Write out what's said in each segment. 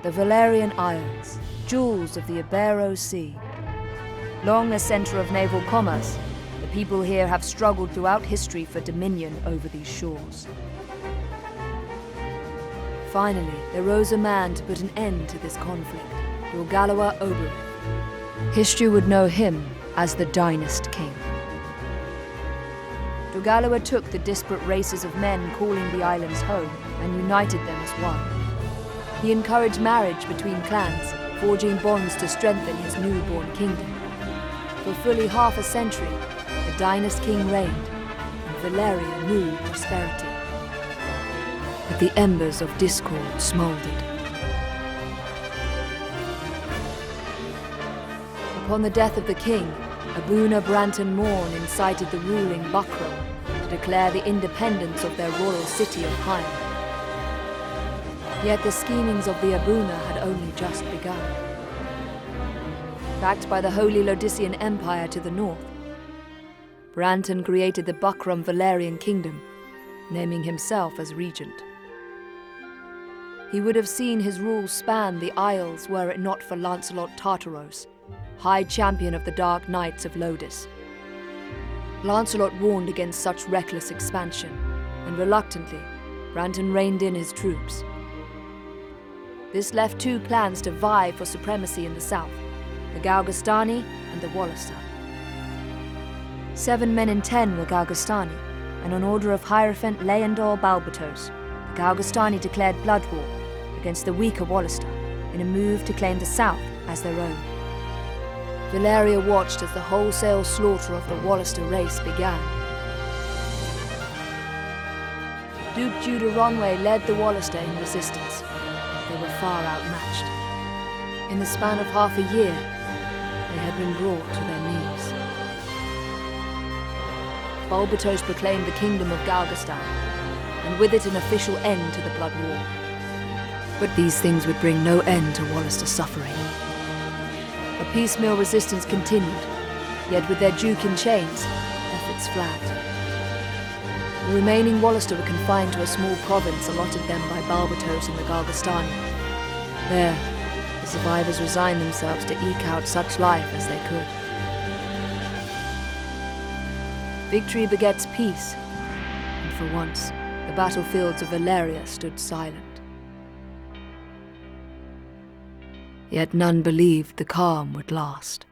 The Valerian Isles, jewels of the Ibero Sea. Long a center of naval commerce, the people here have struggled throughout history for dominion over these shores. Finally, there rose a man to put an end to this conflict, Dorgalawa Oberith. History would know him as the Dynast King. Dorgalawa took the disparate races of men calling the islands home and united them as one. He encouraged marriage between clans, forging bonds to strengthen his newborn kingdom. For fully half a century, the Dynast King reigned, and Valeria knew prosperity. But the embers of discord smoldered. Upon the death of the king, Abuna Branton Morn incited the ruling Buckram to declare the independence of their royal city of Heim. Yet the schemings of the Abuna had only just begun. Backed by the Holy Lodician Empire to the north, Branton created the Buckram Valerian Kingdom, naming himself as regent. He would have seen his rule span the Isles were it not for Lancelot Tartaros, High Champion of the Dark Knights of Lodis. Lancelot warned against such reckless expansion, and reluctantly, Branton reined in his troops. This left two clans to vie for supremacy in the south, the Galgastani and the Wallister. 7 men in 10 were Galgastani, and on order of Hierophant Leandor Balbatos, the Galgastani declared blood war against the weaker Wallister in a move to claim the south as their own. Valeria watched as the wholesale slaughter of the Wallister race began. Duke Judah Ronway led the Wallister in resistance. They were far outmatched. In the span of half a year, they had been brought to their knees. Balbatos proclaimed the Kingdom of Galgastan, and with it an official end to the blood war. But these things would bring no end to Wallister's suffering. A piecemeal resistance continued, yet with their duke in chains, efforts flagged. The remaining Wallister were confined to a small province allotted them by Balbatos and the Galgastani. There, the survivors resigned themselves to eke out such life as they could. Victory begets peace, and for once, the battlefields of Valeria stood silent. Yet none believed the calm would last.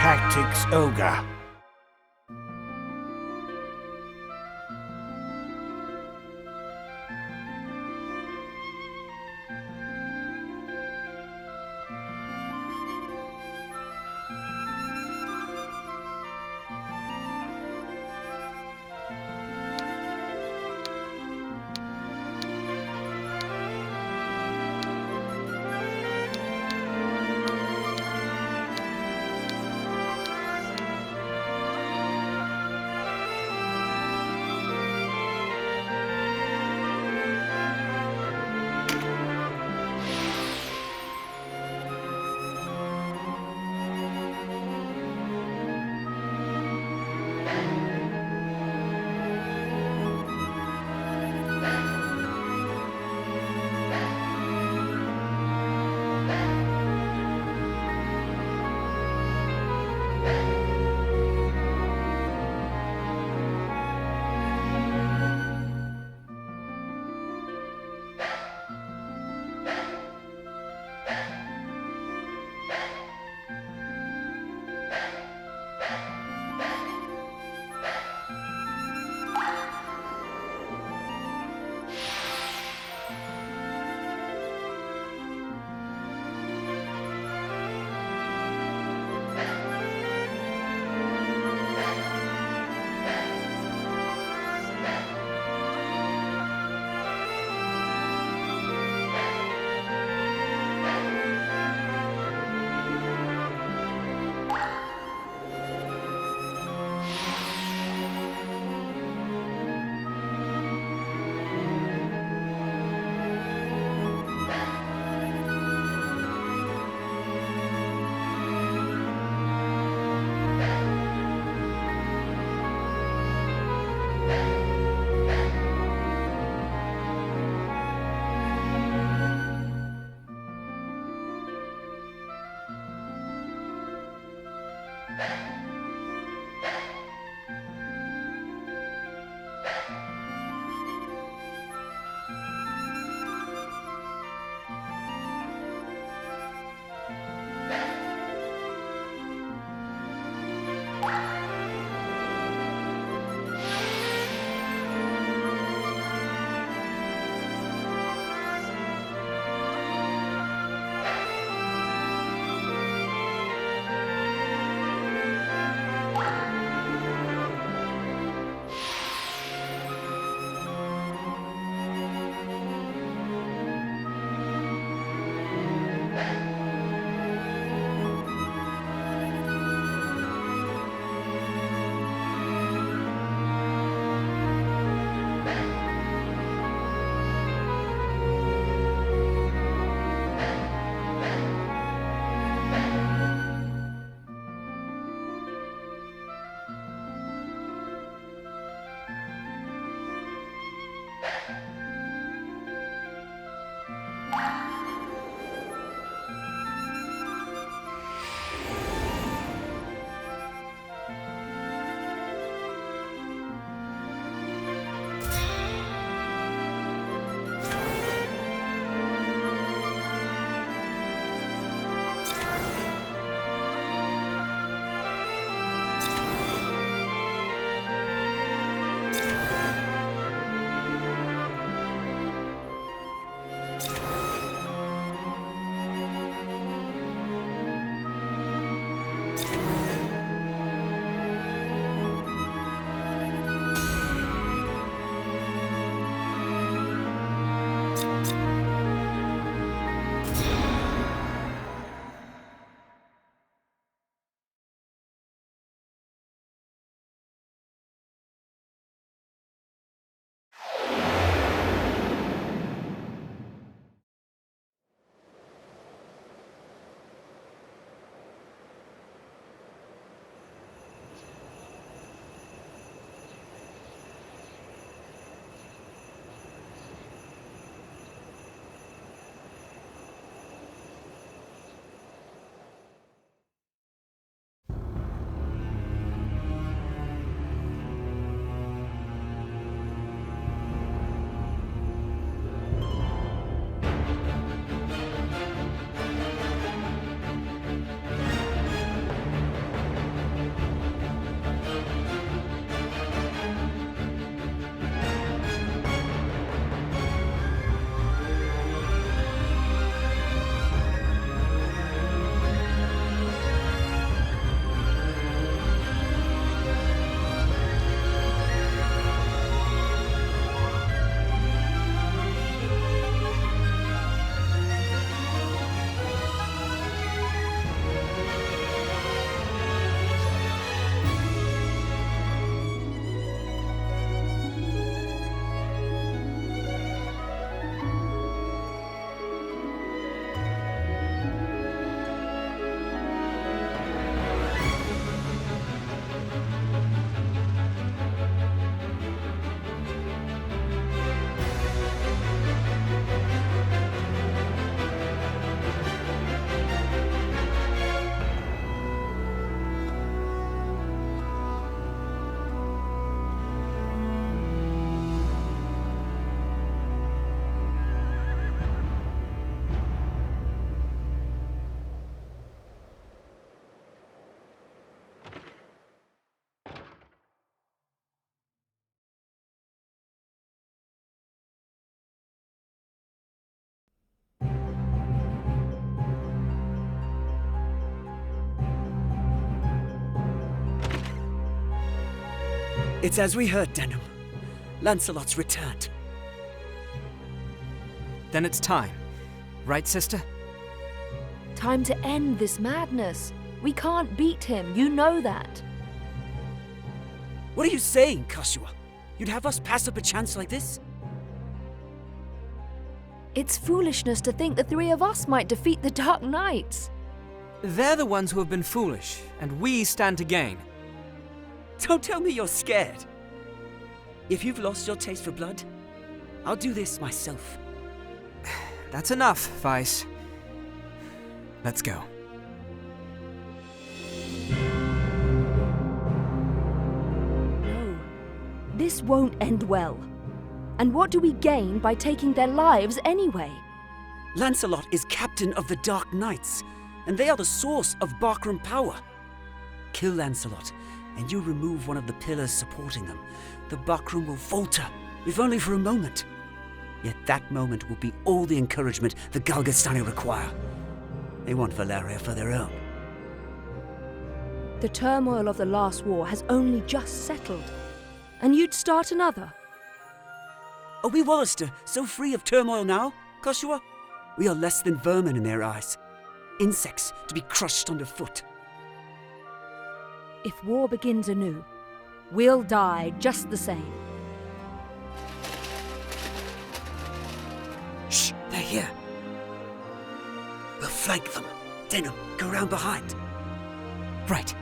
Tactics Ogre. It's as we heard, Denham. Lancelot's returned. Then it's time. Right, sister? Time to end this madness. We can't beat him, you know that. What are you saying, Joshua? You'd have us pass up a chance like this? It's foolishness to think the three of us might defeat the Dark Knights. They're the ones who have been foolish, and we stand to gain. Don't tell me you're scared. If you've lost your taste for blood, I'll do this myself. That's enough, Vice. Let's go. This won't end well. And what do we gain by taking their lives anyway? Lancelot is captain of the Dark Knights, and they are the source of Barkram power. Kill Lancelot, and you remove one of the pillars supporting them. The Barkram will falter, if only for a moment. Yet that moment will be all the encouragement the Galgastani require. They want Valeria for their own. The turmoil of the last war has only just settled. And you'd start another? Are we Wallister so free of turmoil now, Koshua? We are less than vermin in their eyes. Insects to be crushed underfoot. If war begins anew, we'll die just the same. Shh, they're here. We'll flank them. Denim, go round behind. Right.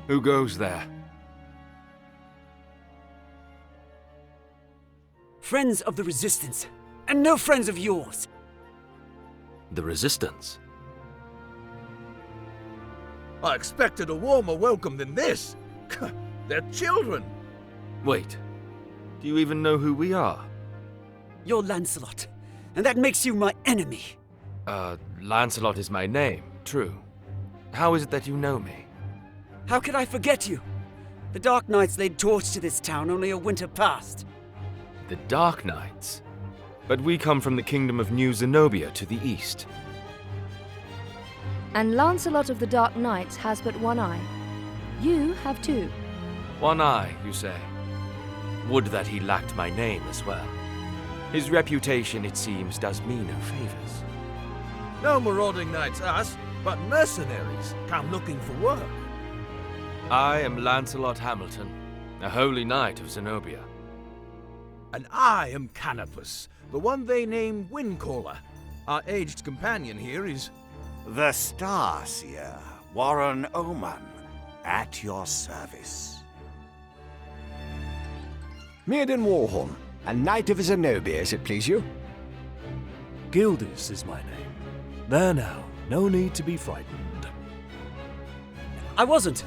Who goes there? Friends of the Resistance, and no friends of yours. The Resistance? I expected a warmer welcome than this. They're children. Wait, do you even know who we are? You're Lancelot, and that makes you my enemy. Lancelot is my name, true. How is it that you know me? How could I forget you? The Dark Knights laid torch to this town only a winter past. The Dark Knights? But we come from the kingdom of New Zenobia to the east. And Lancelot of the Dark Knights has but one eye. You have two. One eye, you say? Would that he lacked my name as well. His reputation, it seems, does me no favors. No marauding knights us, but mercenaries come looking for work. I am Lancelot Hamilton, a holy knight of Zenobia. And I am Canopus, the one they name Windcaller. Our aged companion here is... The Starseer, Warren Oman, at your service. Mirden Warhorn, a knight of Zenobia, as it please you. Gildis is my name. There now, no need to be frightened. I wasn't.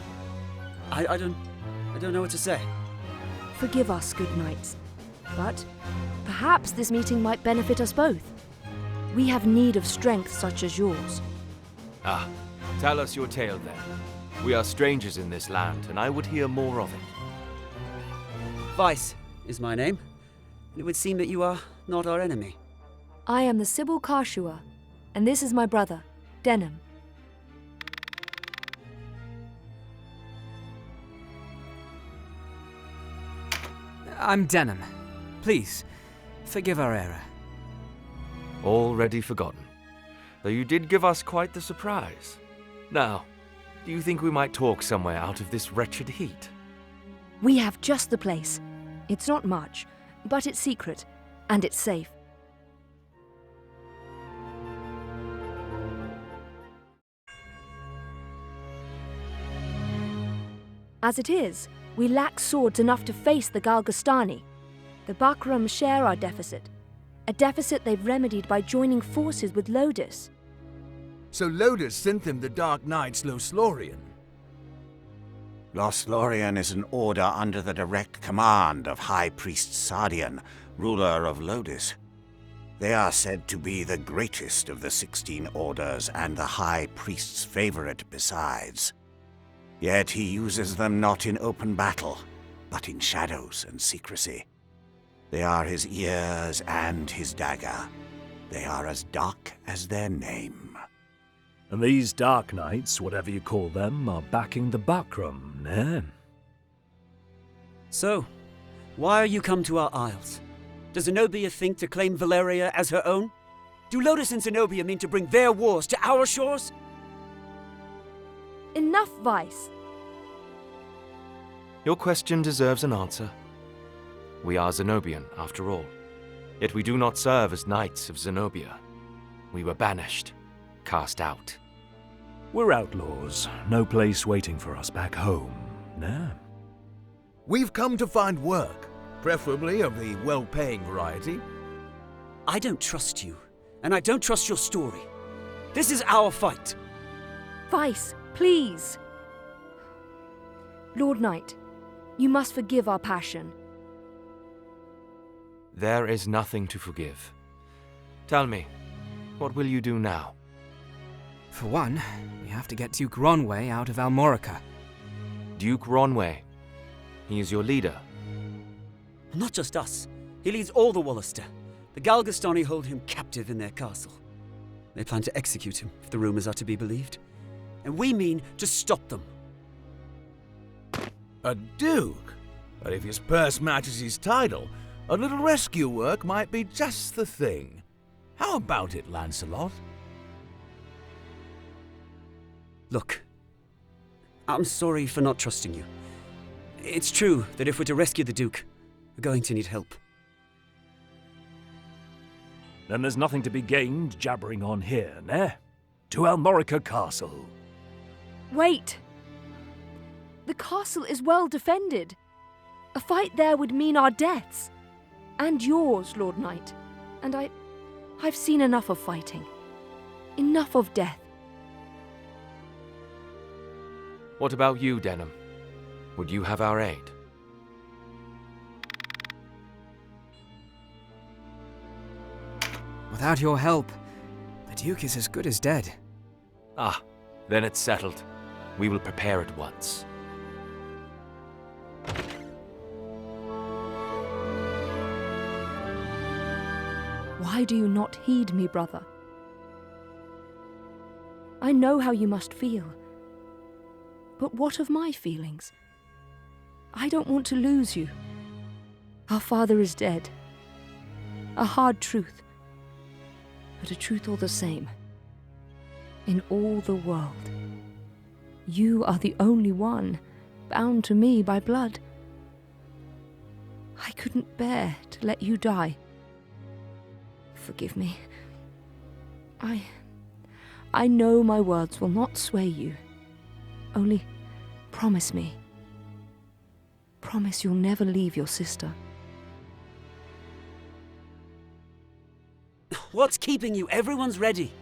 I don't know what to say. Forgive us, good knights. But perhaps this meeting might benefit us both. We have need of strength such as yours. Ah, tell us your tale then. We are strangers in this land, and I would hear more of it. Vice is my name. It would seem that you are not our enemy. I am the Sibyl Karshua, and this is my brother, Denim. I'm Denim. Please, forgive our error. Already forgotten. Though you did give us quite the surprise. Now, do you think we might talk somewhere out of this wretched heat? We have just the place. It's not much, but it's secret, and it's safe. As it is, we lack swords enough to face the Galgastani. The Bakram share our deficit, a deficit they've remedied by joining forces with Lodis. So Lodus sent them the Dark Knight's Lothlorien. Lothlorien is an order under the direct command of High Priest Sardian, ruler of Lodus. They are said to be the greatest of the 16 orders and the High Priest's favorite besides. Yet he uses them not in open battle, but in shadows and secrecy. They are his ears and his dagger. They are as dark as their name. And these Dark Knights, whatever you call them, are backing the Bakram, eh? So, why are you come to our isles? Does Zenobia think to claim Valeria as her own? Do Lodus and Zenobia mean to bring their wars to our shores? Enough, Vice. Your question deserves an answer. We are Zenobian, after all. Yet we do not serve as knights of Zenobia. We were banished, cast out. We're outlaws. No place waiting for us back home, nah? We've come to find work, preferably of the well-paying variety. I don't trust you, and I don't trust your story. This is our fight. Vice, please. Lord Knight, you must forgive our passion. There is nothing to forgive. Tell me, what will you do now? For one, we have to get Duke Ronway out of Almorica. Duke Ronway. He is your leader. Not just us. He leads all the Wallister. The Galgastani hold him captive in their castle. They plan to execute him, if the rumors are to be believed. And we mean to stop them. A duke? But if his purse matches his title, a little rescue work might be just the thing. How about it, Lancelot? Look, I'm sorry for not trusting you. It's true that if we're to rescue the Duke, we're going to need help. Then there's nothing to be gained jabbering on here, nah? To Almorica Castle. Wait! The castle is well defended. A fight there would mean our deaths. And yours, Lord Knight. And I've seen enough of fighting. Enough of death. What about you, Denham? Would you have our aid? Without your help, the Duke is as good as dead. Ah, then it's settled. We will prepare at once. Why do you not heed me, brother? I know how you must feel. But what of my feelings? I don't want to lose you. Our father is dead. A hard truth, but a truth all the same. In all the world, you are the only one bound to me by blood. I couldn't bear to let you die. Forgive me. I know my words will not sway you. Only promise me. Promise you'll never leave your sister. What's keeping you? Everyone's ready.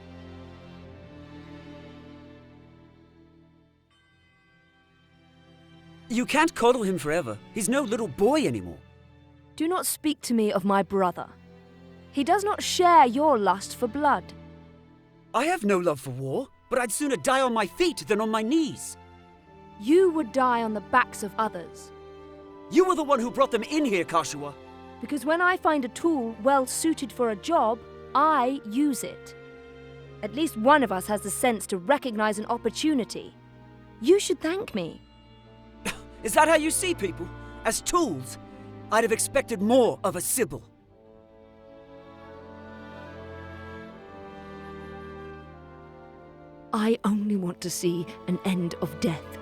You can't coddle him forever. He's no little boy anymore. Do not speak to me of my brother. He does not share your lust for blood. I have no love for war, but I'd sooner die on my feet than on my knees. You would die on the backs of others. You were the one who brought them in here, Kashua. Because when I find a tool well suited for a job, I use it. At least one of us has the sense to recognize an opportunity. You should thank me. Is that how you see people? As tools? I'd have expected more of a Sybil. I only want to see an end of death.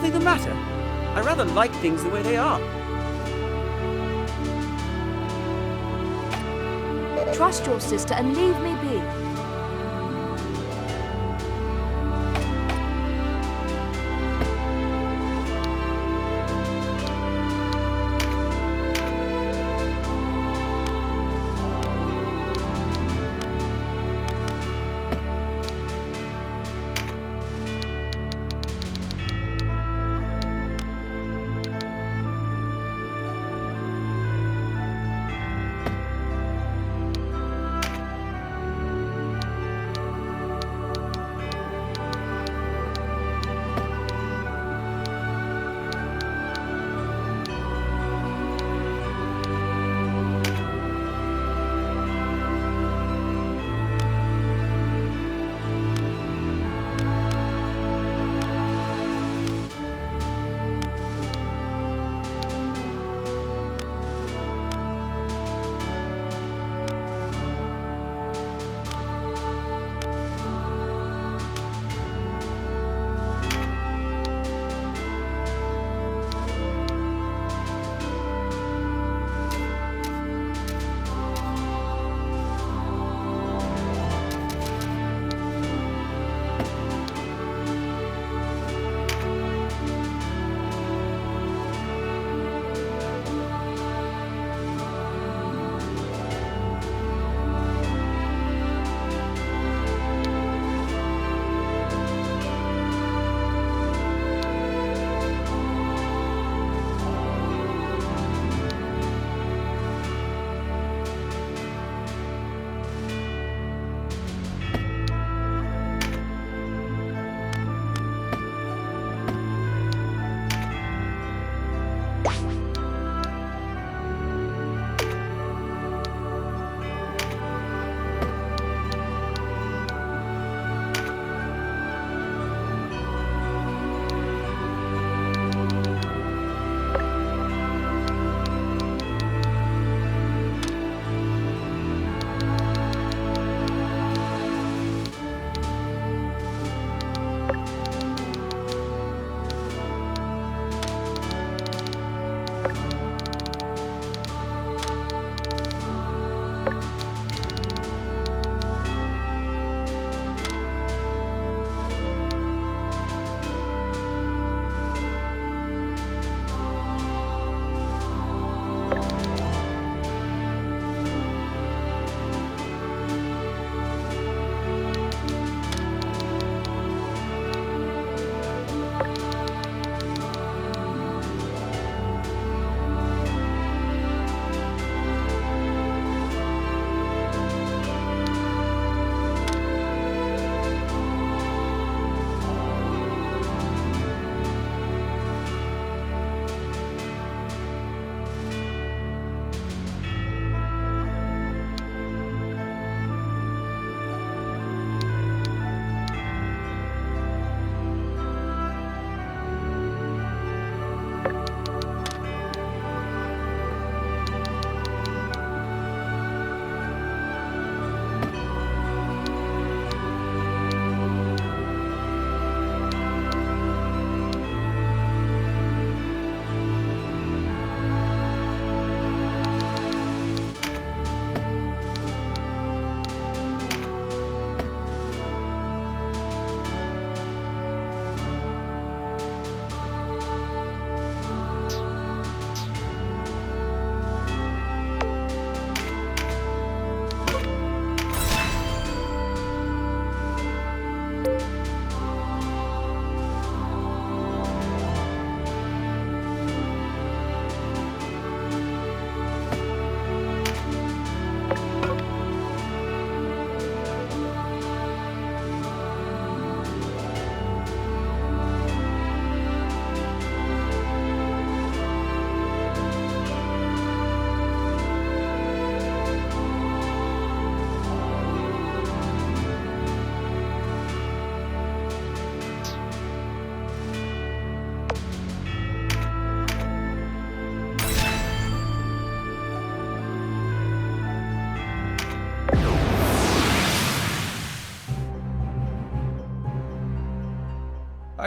anything the matter? I rather like things the way they are. Trust your sister and leave me be.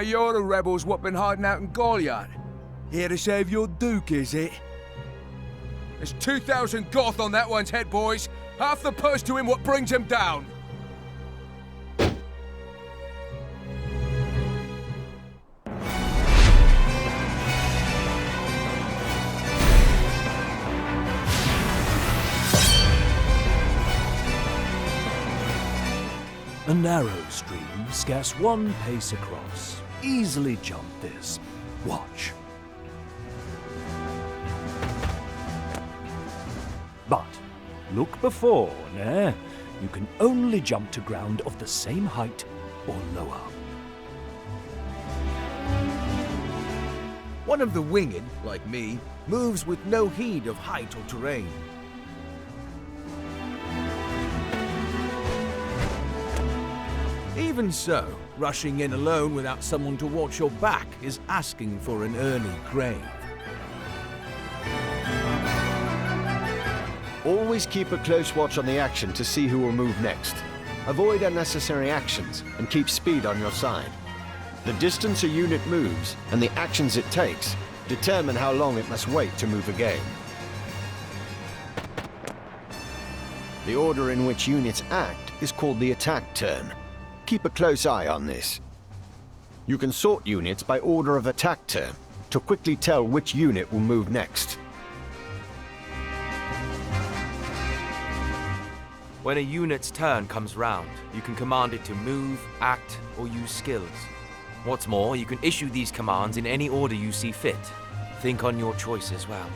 Hey, you're the rebels what been hiding out in Goliath. Here to save your duke, is it? There's 2,000 Goth on that one's head, boys. Half the purse to him what brings him down. A narrow stream, scarce one pace across. Easily jump this. Watch. But look before, nah. You can only jump to ground of the same height or lower. One of the winged, like me, moves with no heed of height or terrain. Even so, rushing in alone without someone to watch your back is asking for an early grave. Always keep a close watch on the action to see who will move next. Avoid unnecessary actions and keep speed on your side. The distance a unit moves and the actions it takes determine how long it must wait to move again. The order in which units act is called the attack turn. Keep a close eye on this. You can sort units by order of attack turn to quickly tell which unit will move next. When a unit's turn comes round, you can command it to move, act, or use skills. What's more, you can issue these commands in any order you see fit. Think on your choice as well.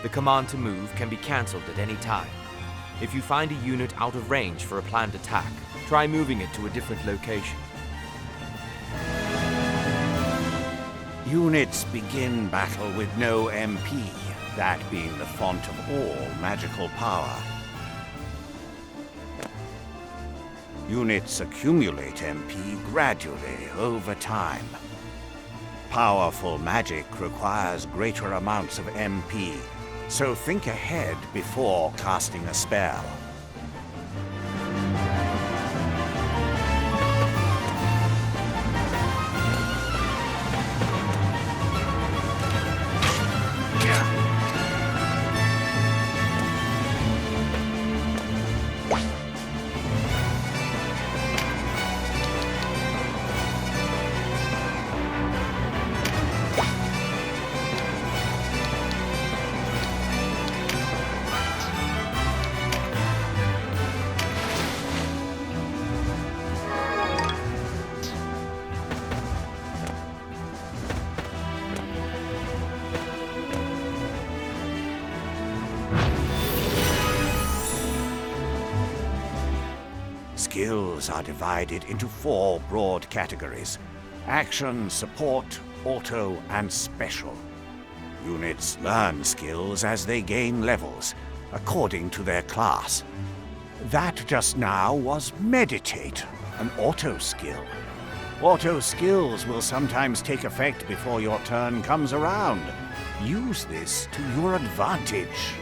The command to move can be cancelled at any time. If you find a unit out of range for a planned attack, try moving it to a different location. Units begin battle with no MP, that being the font of all magical power. Units accumulate MP gradually over time. Powerful magic requires greater amounts of MP, so think ahead before casting a spell. Skills are divided into 4 broad categories: action, support, auto, and special. Units learn skills as they gain levels, according to their class. That just now was meditate, an auto skill. Auto skills will sometimes take effect before your turn comes around. Use this to your advantage.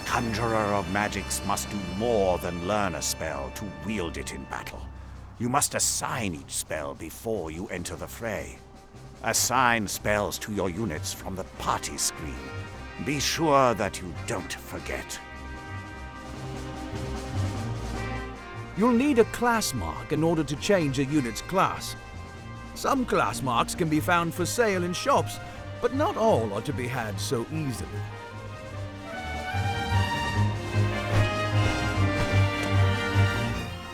Conjurer of magics must do more than learn a spell to wield it in battle. You must assign each spell before you enter the fray. Assign spells to your units from the party screen. Be sure that you don't forget. You'll need a class mark in order to change a unit's class. Some class marks can be found for sale in shops, but not all are to be had so easily.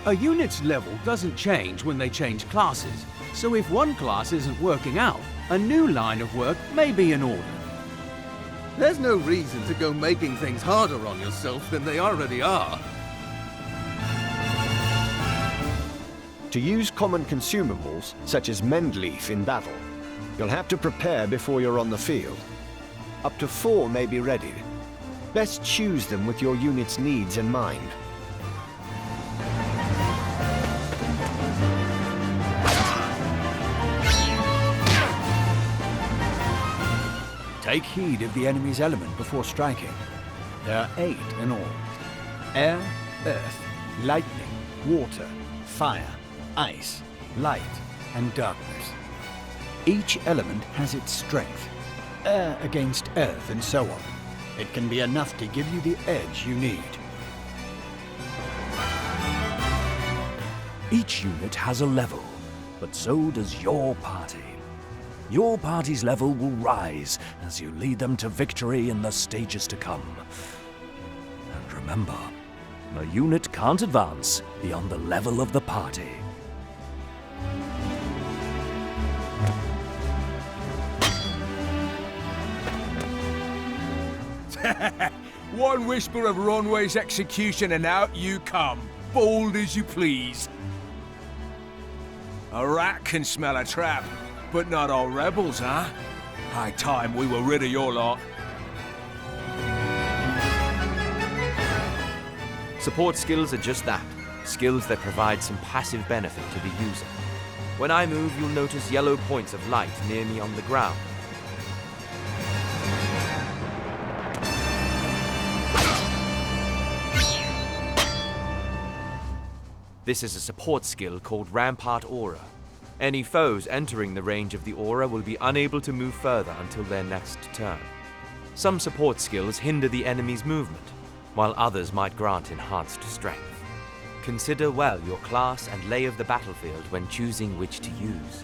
A unit's level doesn't change when they change classes, so if one class isn't working out, a new line of work may be in order. There's no reason to go making things harder on yourself than they already are. To use common consumables, such as mend leaf in battle, you'll have to prepare before you're on the field. Up to 4 may be ready. Best choose them with your unit's needs in mind. Take heed of the enemy's element before striking. There are 8 in all. Air, earth, lightning, water, fire, ice, light, and darkness. Each element has its strength. Air against earth and so on. It can be enough to give you the edge you need. Each unit has a level, but so does your party. Your party's level will rise as you lead them to victory in the stages to come. And remember, a unit can't advance beyond the level of the party. One whisper of Ronway's execution and out you come, bold as you please. A rat can smell a trap, but not all rebels, huh? High time we were rid of your lot. Support skills are just that, skills that provide some passive benefit to the user. When I move, you'll notice yellow points of light near me on the ground. This is a support skill called Rampart Aura. Any foes entering the range of the aura will be unable to move further until their next turn. Some support skills hinder the enemy's movement, while others might grant enhanced strength. Consider well your class and lay of the battlefield when choosing which to use.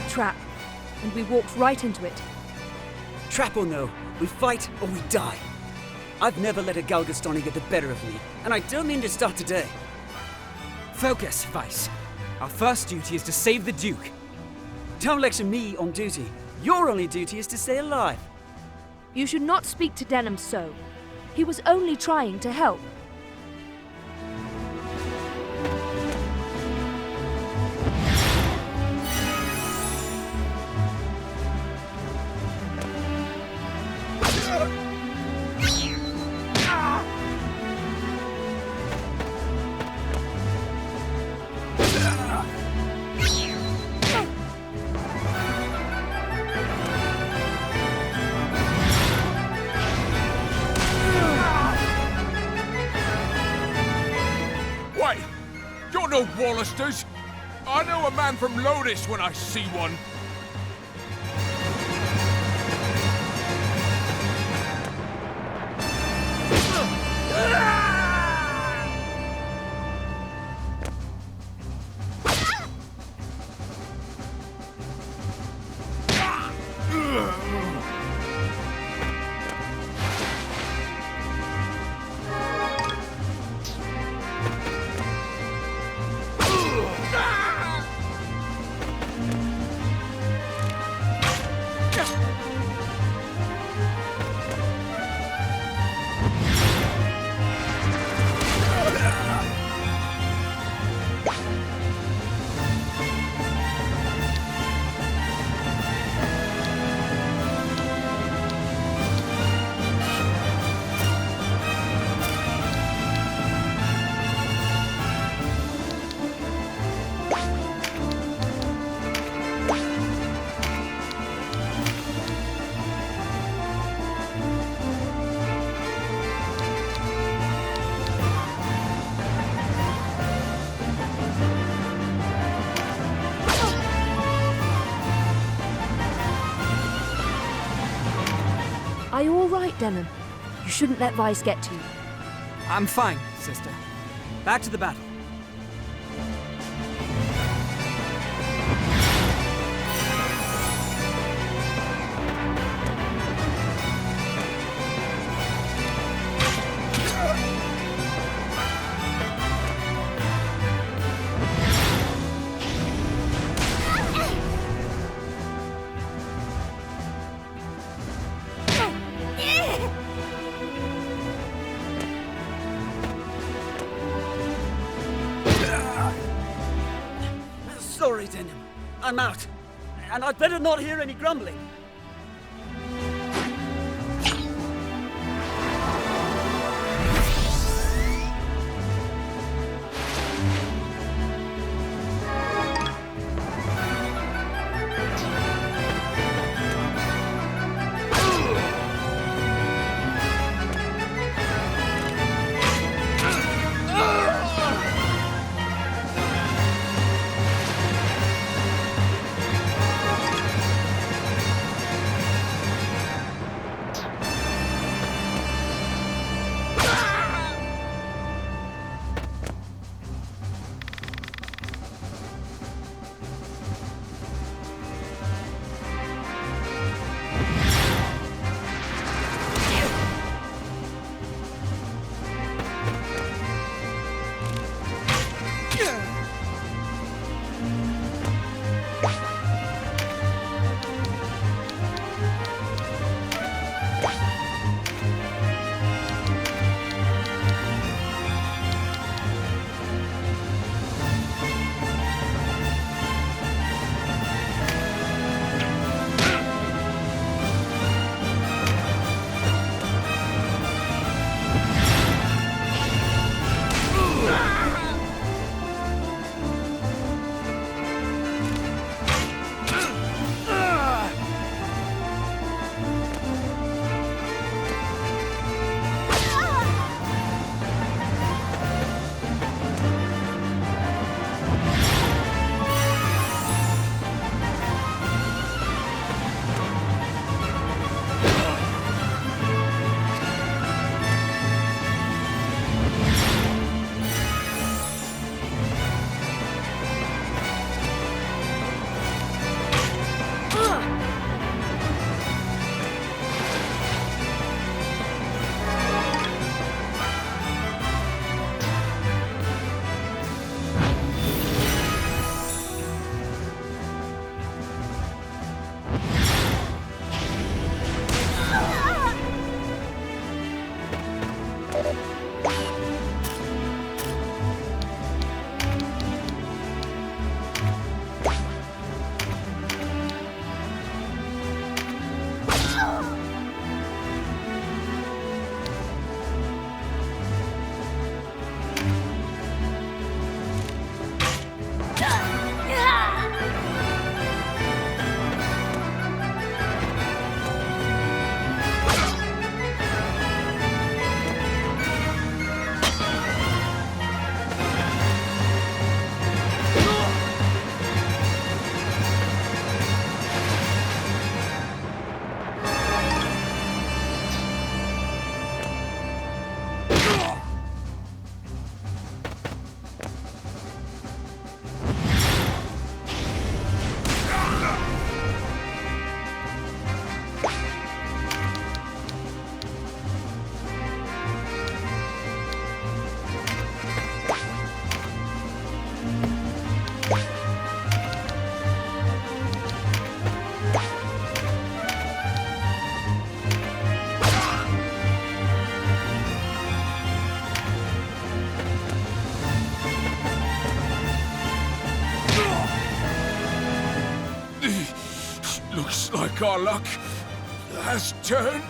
Trap, and we walked right into it. Trap or no, we fight or we die. I've never let a Galgastani get the better of me, and I don't mean to start today. Focus, Vice. Our first duty is to save the Duke. Don't lecture me on duty. Your only duty is to stay alive. You should not speak to Denham so. He was only trying to help. No Wallisters. I know a man from Lodis when I see one. Are you all right, Denham? You shouldn't let Vice get to you. I'm fine, sister. Back to the battle. Sorry, Denim. I'm out. And I'd better not hear any grumbling. Looks like our luck has turned.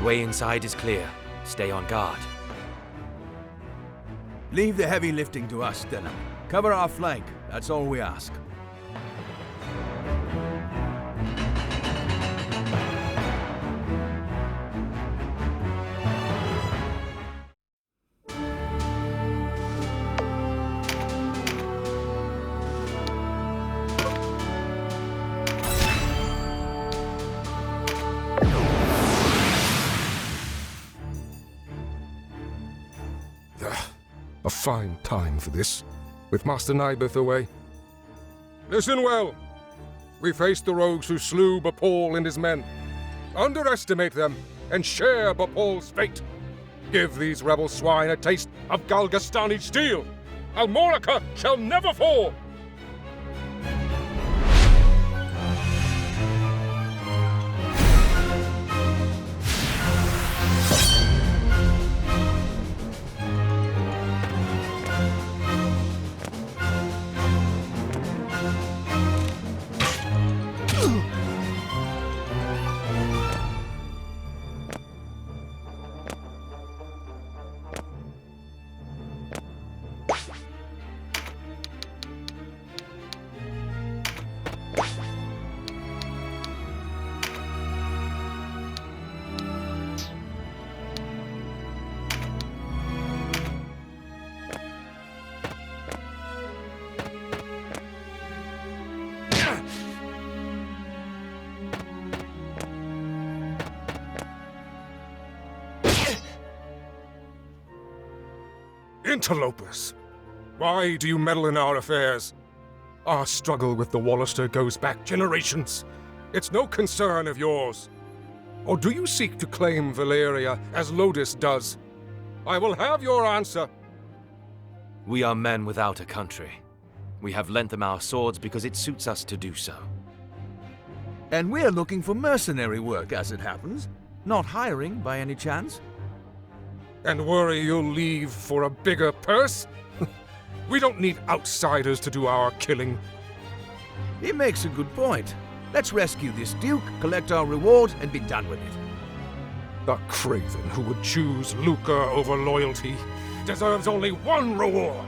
way inside is clear. Stay on guard. Leave the heavy lifting to us, Denham. Cover our flank, that's all we ask. A fine time for this, with Master Nibeth away. Listen well. We faced the rogues who slew Bapol and his men. Underestimate them, and share Bapol's fate. Give these rebel swine a taste of Galgastani steel. Almorica shall never fall! Interlopers! Why do you meddle in our affairs? Our struggle with the Wallister goes back generations. It's no concern of yours. Or do you seek to claim Valeria as Lodis does? I will have your answer. We are men without a country. We have lent them our swords because it suits us to do so. And we're looking for mercenary work, as it happens. Not hiring, by any chance? And worry you'll leave for a bigger purse? We don't need outsiders to do our killing. He makes a good point. Let's rescue this Duke, collect our reward, and be done with it. The craven who would choose lucre over loyalty deserves only one reward.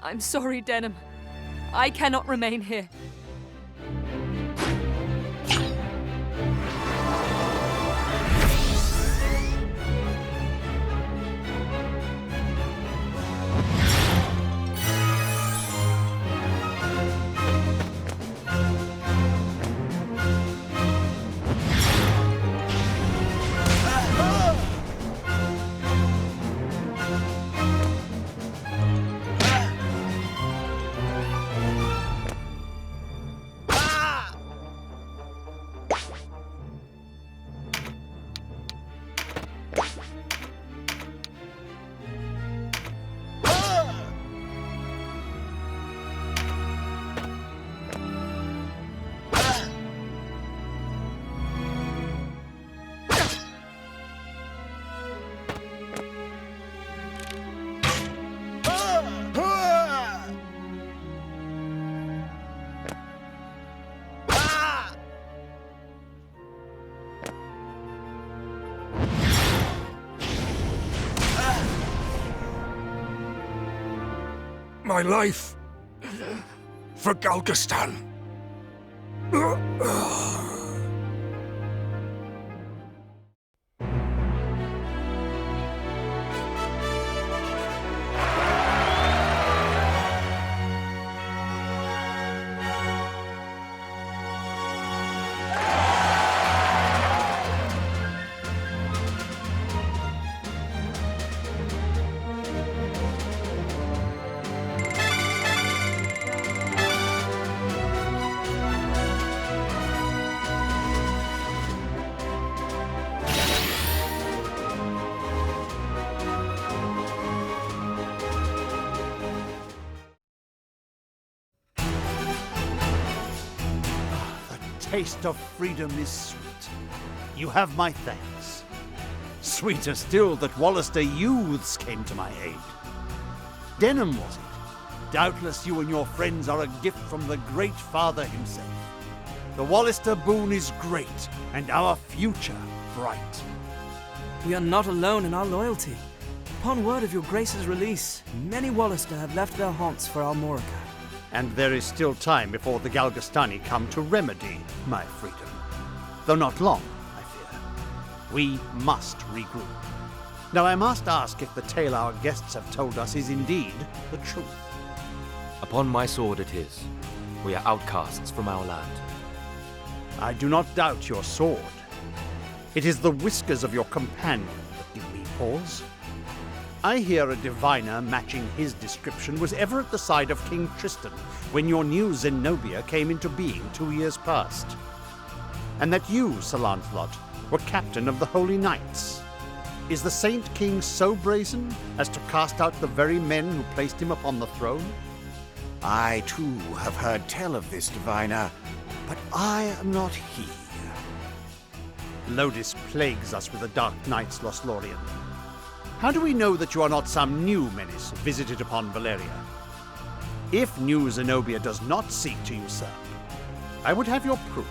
I'm sorry, Denham. I cannot remain here. My life for Galgastan. Taste of freedom is sweet. You have my thanks. Sweeter still that Wallister youths came to my aid. Denham, was it? Doubtless you and your friends are a gift from the Great Father himself. The Wallister boon is great, and our future bright. We are not alone in our loyalty. Upon word of your Grace's release, many Wallister have left their haunts for Almorica. And there is still time before the Galgastani come to remedy my freedom. Though not long, I fear. We must regroup. Now I must ask if the tale our guests have told us is indeed the truth. Upon my sword it is. We are outcasts from our land. I do not doubt your sword. It is the whiskers of your companion that give me pause. I hear a diviner matching his description was ever at the side of King Tristan when your new Zenobia came into being 2 years past. And that you, Sir Lancelot, were captain of the Holy Knights. Is the Saint King so brazen as to cast out the very men who placed him upon the throne? I, too, have heard tell of this diviner, but I am not he. Lodis plagues us with the Dark Knights, Lothlorien. How do we know that you are not some new menace visited upon Valeria? If New Zenobia does not seek to usurp, I would have your proof.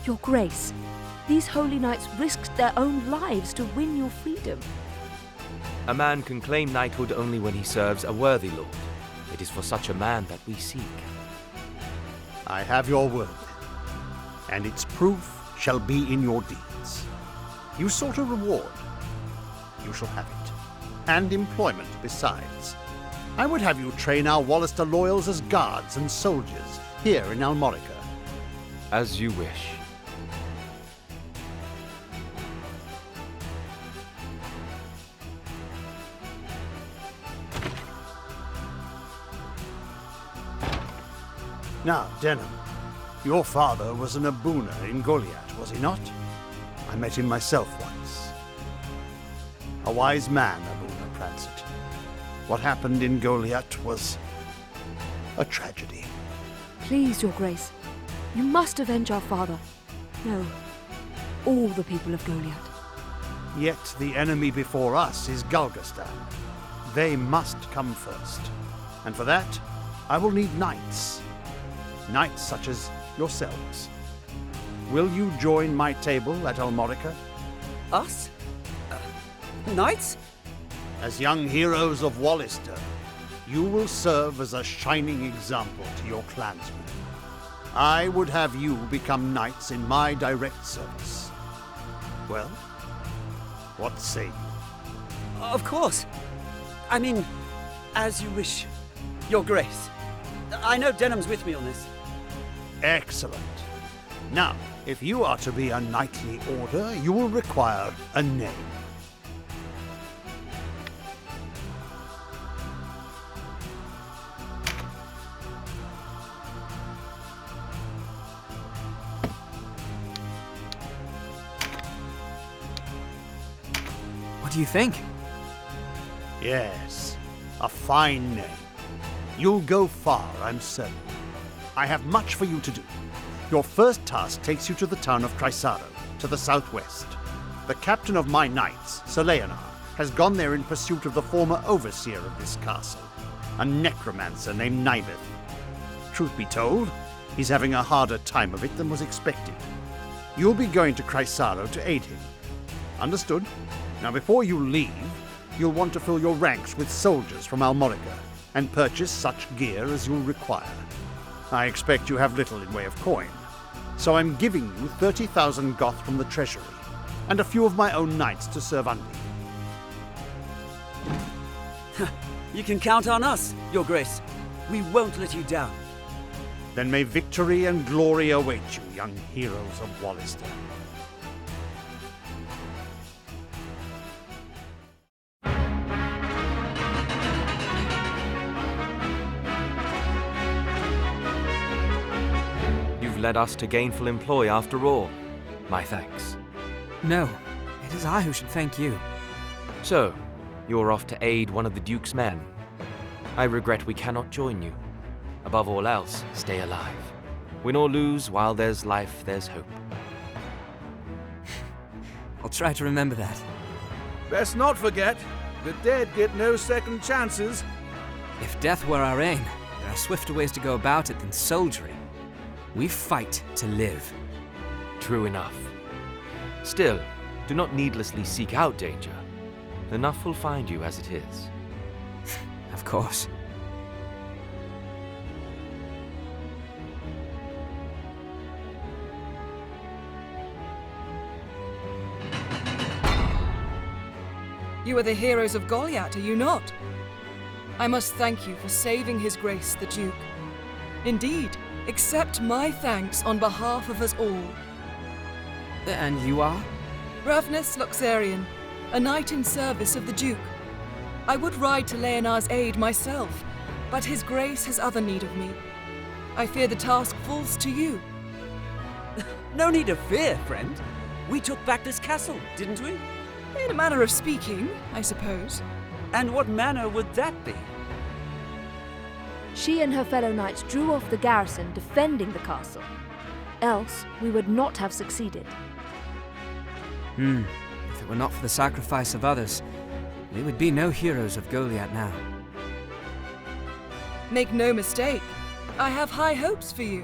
Your Grace, these holy knights risked their own lives to win your freedom. A man can claim knighthood only when he serves a worthy lord. It is for such a man that we seek. I have your word, and its proof shall be in your deeds. You sought a reward. You shall have it, and employment besides. I would have you train our Wallister loyals as guards and soldiers here in Almorica. As you wish. Now, Denham, your father was an Abuna in Goliath, was he not? I met him myself once. A wise man, Abuna Prancet. What happened in Goliath was a tragedy. Please, Your Grace. You must avenge our father. No, all the people of Goliath. Yet the enemy before us is Galgastan. They must come first. And for that, I will need knights. Knights such as yourselves. Will you join my table at Almorica? Us? Knights? As young heroes of Wallister, you will serve as a shining example to your clansmen. I would have you become knights in my direct service. Well, what say you? Of course. I mean, as you wish, Your Grace. I know Denham's with me on this. Excellent. Now, if you are to be a knightly order, you will require a name. What do you think? Yes, a fine name. You'll go far, I'm certain. I have much for you to do. Your first task takes you to the town of Chrysaro, to the southwest. The captain of my knights, Sir Leonard, has gone there in pursuit of the former overseer of this castle, a necromancer named Nibeth. Truth be told, he's having a harder time of it than was expected. You'll be going to Chrysaro to aid him. Understood? Now before you leave, you'll want to fill your ranks with soldiers from Almorica and purchase such gear as you'll require. I expect you have little in way of coin, so I'm giving you 30,000 goth from the treasury, and a few of my own knights to serve under you. You can count on us, Your Grace. We won't let you down. Then may victory and glory await you, young heroes of Wallister. Led us to gainful employ after all. My thanks. No, it is I who should thank you. So, you're off to aid one of the Duke's men. I regret we cannot join you. Above all else, stay alive. Win or lose, while there's life, there's hope. I'll try to remember that. Best not forget, the dead get no second chances. If death were our aim, there are swifter ways to go about it than soldiery. We fight to live. True enough. Still, do not needlessly seek out danger. Enough will find you as it is. Of course. You are the heroes of Goliath, are you not? I must thank you for saving His Grace the Duke. Indeed, accept my thanks on behalf of us all. And you are? Ravnus Loxarian, a knight in service of the Duke. I would ride to Leonard's aid myself, but His Grace has other need of me. I fear the task falls to you. No need of fear, friend. We took back this castle, didn't we? In a manner of speaking, I suppose. And what manner would that be? She and her fellow knights drew off the garrison defending the castle. Else, we would not have succeeded. If it were not for the sacrifice of others, we would be no heroes of Goliath now. Make no mistake, I have high hopes for you.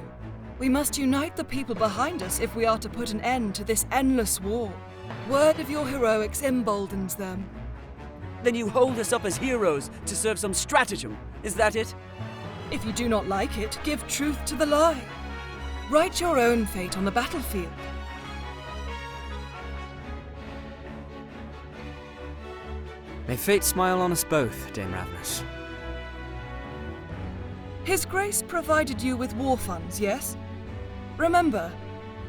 We must unite the people behind us if we are to put an end to this endless war. Word of your heroics emboldens them. Then you hold us up as heroes to serve some stratagem, is that it? If you do not like it, give truth to the lie. Write your own fate on the battlefield. May fate smile on us both, Dame Ravnus. His Grace provided you with war funds, yes? Remember,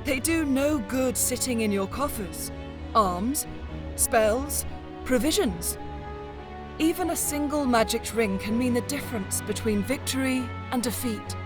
they do no good sitting in your coffers. Arms, spells, provisions. Even a single magic ring can mean the difference between victory and defeat.